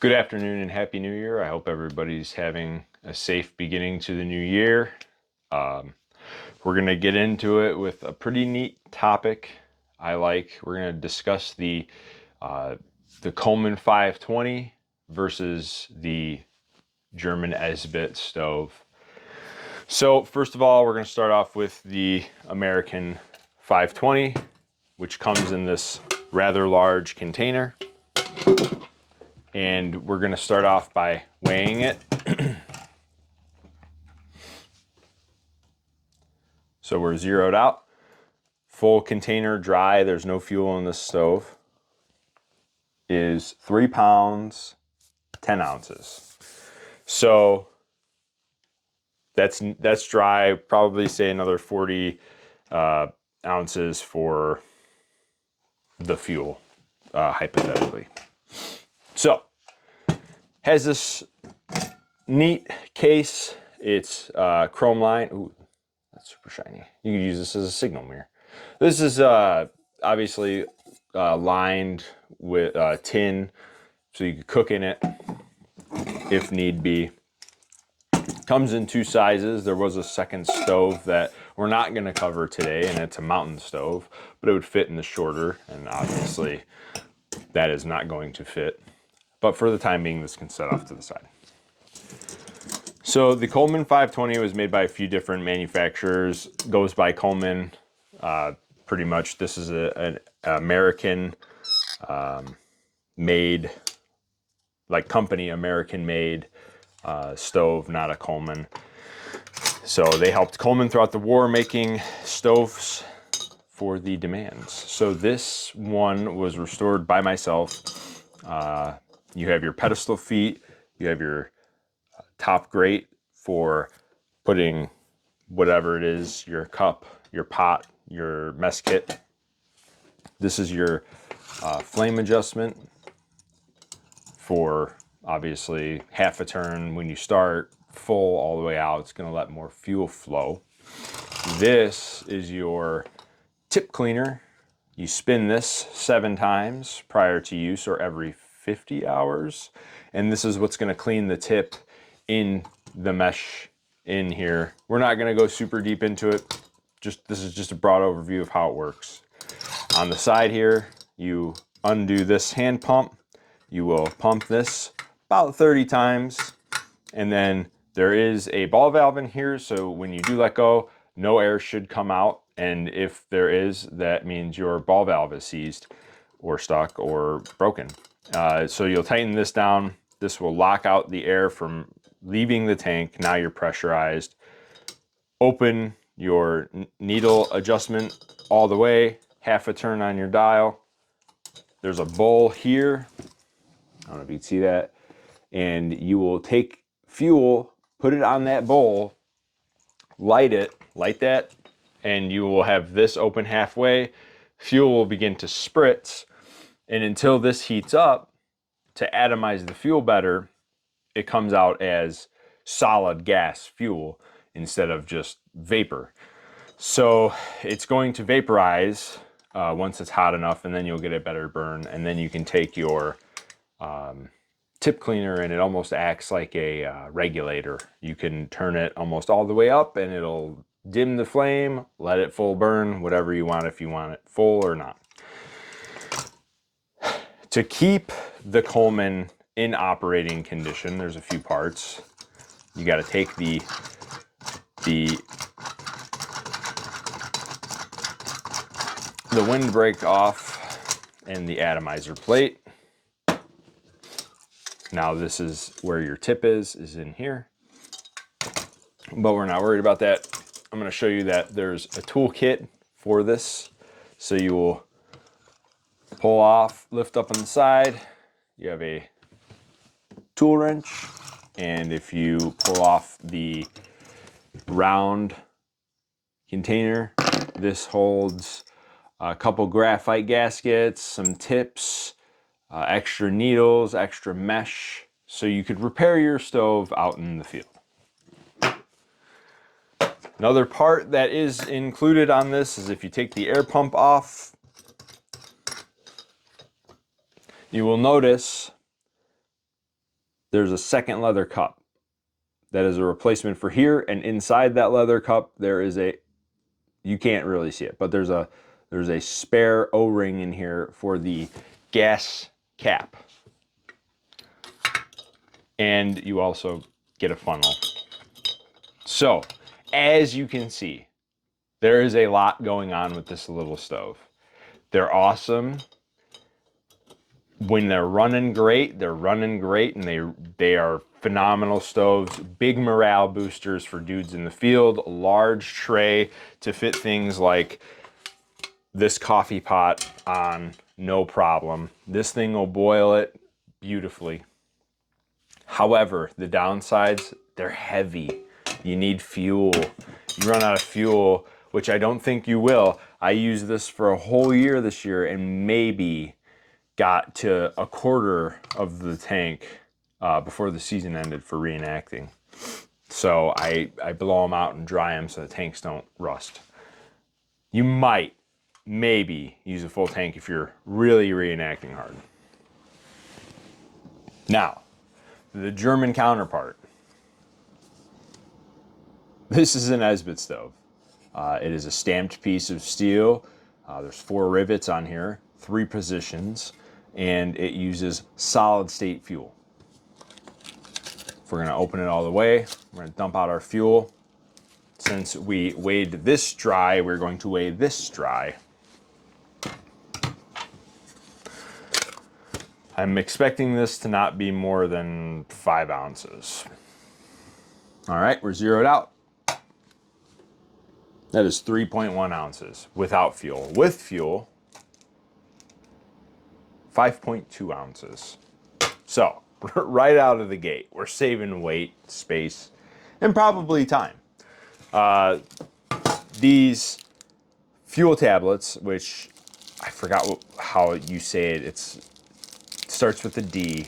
Good afternoon and Happy New Year. I hope everybody's having a safe beginning to the new year. We're going to get into it with a pretty neat topic I like. We're going to discuss the Coleman 520 versus the German Esbit stove. So first of all, we're going to start off with the American 520, which comes in this rather large container. And we're going to start off by weighing it. So we're zeroed out. Full container, dry, there's no fuel in this stove, is 3 pounds, 10 ounces. So that's dry, probably say another 40 ounces for the fuel, hypothetically. So, has this neat case. It's chrome line. Ooh, that's super shiny. You can use this as a signal mirror. This is obviously lined with tin, so you can cook in it if need be. Comes in 2 sizes. There was a second stove that we're not going to cover today, and it's a mountain stove, but it would fit in the shorter, and obviously that is not going to fit. But for the time being, this can set off to the side. So the Coleman 520 was made by a few different manufacturers. Goes by Coleman. Pretty much, this is an American made, like company American made stove, not a Coleman. So they helped Coleman throughout the war making stoves for the demands. So this one was restored by myself. You have your pedestal feet, you have your top grate for putting whatever it is, your cup, your pot, your mess kit. This is your flame adjustment for obviously half a turn when you start, full all the way out. It's going to let more fuel flow. This is your tip cleaner. You spin this 7 times prior to use or every 50 hours. And this is what's going to clean the tip in the mesh in here. We're not going to go super deep into it. This is just a broad overview of how it works. On the side here, you undo this hand pump. You will pump this about 30 times. And then there is a ball valve in here. So when you do let go, no air should come out. And if there is, that means your ball valve is seized or stuck or broken. So you'll tighten this down. This will lock out the air from leaving the tank. Now you're pressurized. Open your needle adjustment all the way, half a turn on your dial. There's a bowl here. I don't know if you can see that. And you will take fuel, put it on that bowl, light that, and you will have this open halfway. Fuel will begin to spritz, and until this heats up, to atomize the fuel better, it comes out as solid gas fuel instead of just vapor. So it's going to vaporize once it's hot enough, and then you'll get a better burn. And then you can take your tip cleaner, and it almost acts like a regulator. You can turn it almost all the way up, and it'll dim the flame, let it full burn, whatever you want, if you want it full or not. To keep the Coleman in operating condition, there's a few parts. You got to take the windbreak off and the atomizer plate. Now this is where your tip is in here. But we're not worried about that. I'm going to show you that there's a tool kit for this. So you will pull off, lift up on the side. You have a tool wrench. And if you pull off the round container, this holds a couple graphite gaskets, some tips, extra needles, extra mesh. So you could repair your stove out in the field. Another part that is included on this is if you take the air pump off, you will notice there's a second leather cup that is a replacement for here, and inside that leather cup there is a, you can't really see it, but there's a spare O-ring in here for the gas cap. And you also get a funnel. So, as you can see, there is a lot going on with this little stove. They're awesome. When they're running great, and they are phenomenal stoves. Big morale boosters for dudes in the field. A large tray to fit things like this coffee pot on, no problem. This thing will boil it beautifully. However, the downsides, they're heavy. You need fuel. You run out of fuel, which I don't think you will. I used this for a whole year this year and maybe got to a quarter of the tank before the season ended for reenacting. So I blow them out and dry them so the tanks don't rust. You might, maybe, use a full tank if you're really reenacting hard. Now, the German counterpart. This is an Esbit stove. It is a stamped piece of steel. There's 4 rivets on here, 3 positions, and it uses solid state fuel. If we're gonna open it all the way, we're gonna dump out our fuel. Since we weighed this dry, we're going to weigh this dry. I'm expecting this to not be more than 5 ounces. All right, we're zeroed out. That is 3.1 ounces without fuel. With fuel, 5.2 ounces. So, right out of the gate, we're saving weight, space, and probably time. These fuel tablets, which I forgot how you say it, it starts with a D.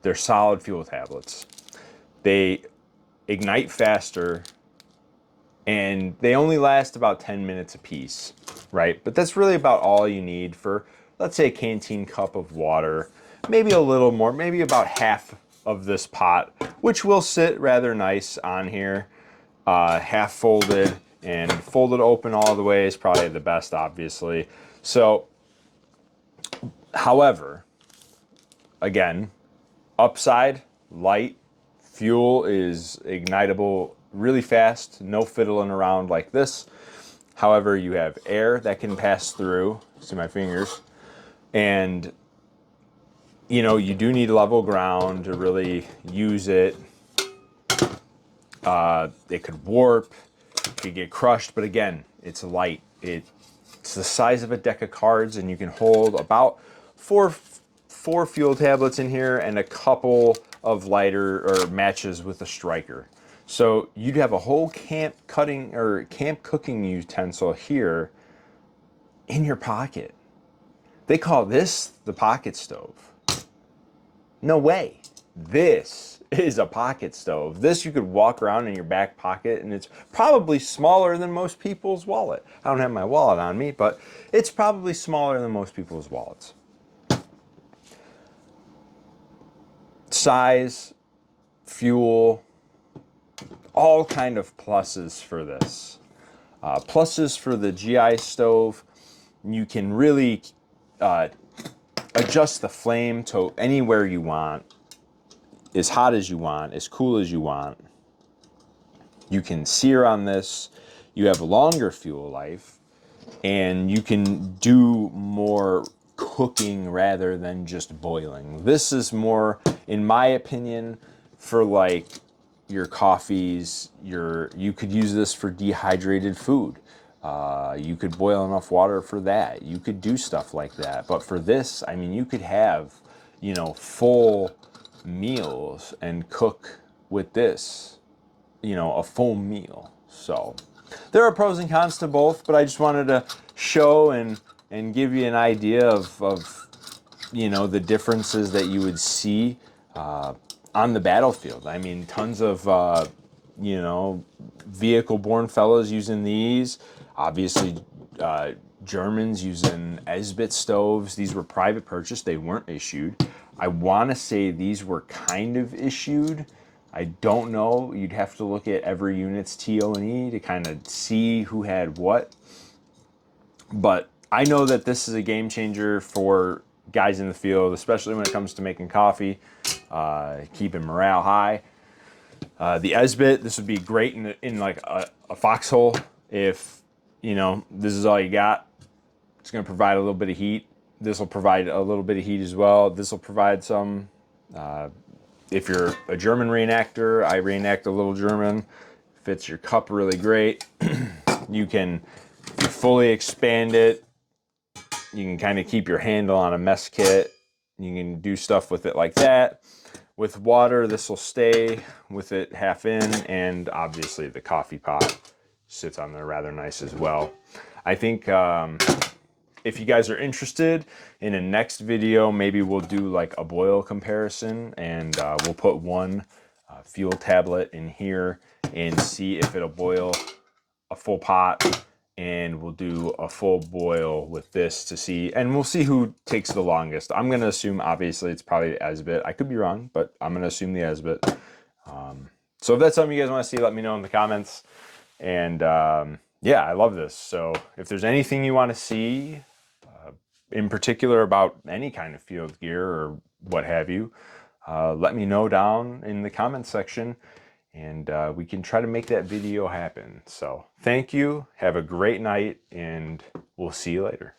They're solid fuel tablets. They ignite faster, and they only last about 10 minutes a piece, right? But that's really about all you need for, let's say, a canteen cup of water, maybe a little more, maybe about half of this pot, which will sit rather nice on here, half folded, and folded open all the way is probably the best, obviously. So, however, again, upside, light, fuel is ignitable really fast, no fiddling around like this. However, you have air that can pass through, see my fingers, and you know, you do need level ground to really use it. It could warp, it could get crushed, but again, it's light. It's the size of a deck of cards, and you can hold about four fuel tablets in here and a couple of lighter or matches with a striker. So you'd have a whole camp cooking utensil here in your pocket. They call this the pocket stove. No way. This is a pocket stove. This you could walk around in your back pocket, and it's probably smaller than most people's wallet. I don't have my wallet on me, but it's probably smaller than most people's wallets. Size, fuel, all kind of pluses for this. Pluses for the GI stove, you can really adjust the flame to anywhere you want, as hot as you want, as cool as you want. You can sear on this, you have longer fuel life, and you can do more cooking rather than just boiling. This is more, in my opinion, for like your coffees, you could use this for dehydrated food. You could boil enough water for that. You could do stuff like that. But for this, I mean, you could have, you know, full meals and cook with this, you know, a full meal. So there are pros and cons to both, but I just wanted to show and give you an idea of you know, the differences that you would see on the battlefield. I mean, tons of you know, vehicle-born fellas using these. Obviously, Germans using Esbit stoves. These were private purchase. They weren't issued. I want to say these were kind of issued. I don't know. You'd have to look at every unit's TO&E to kind of see who had what. But I know that this is a game changer for guys in the field, especially when it comes to making coffee, keeping morale high. The Esbit, this would be great in like a foxhole if, you know, this is all you got. It's going to provide a little bit of heat. This will provide a little bit of heat as well. This will provide some. If you're a German reenactor, I reenact a little German. Fits your cup really great. You can fully expand it. You can kind of keep your handle on a mess kit. You can do stuff with it like that. With water, this will stay with it half in, and obviously the coffee pot sits on there rather nice as well. I think if you guys are interested, in a next video, maybe we'll do like a boil comparison, and we'll put one fuel tablet in here and see if it'll boil a full pot, and we'll do a full boil with this to see, and we'll see who takes the longest. I'm going to assume, obviously, it's probably the Esbit. I could be wrong, but I'm going to assume the Esbit. So if that's something you guys want to see, let me know in the comments. And yeah, I love this. So if there's anything you want to see in particular about any kind of field gear or what have you, let me know down in the comments section, and we can try to make that video happen. So thank you, have a great night, and we'll see you later.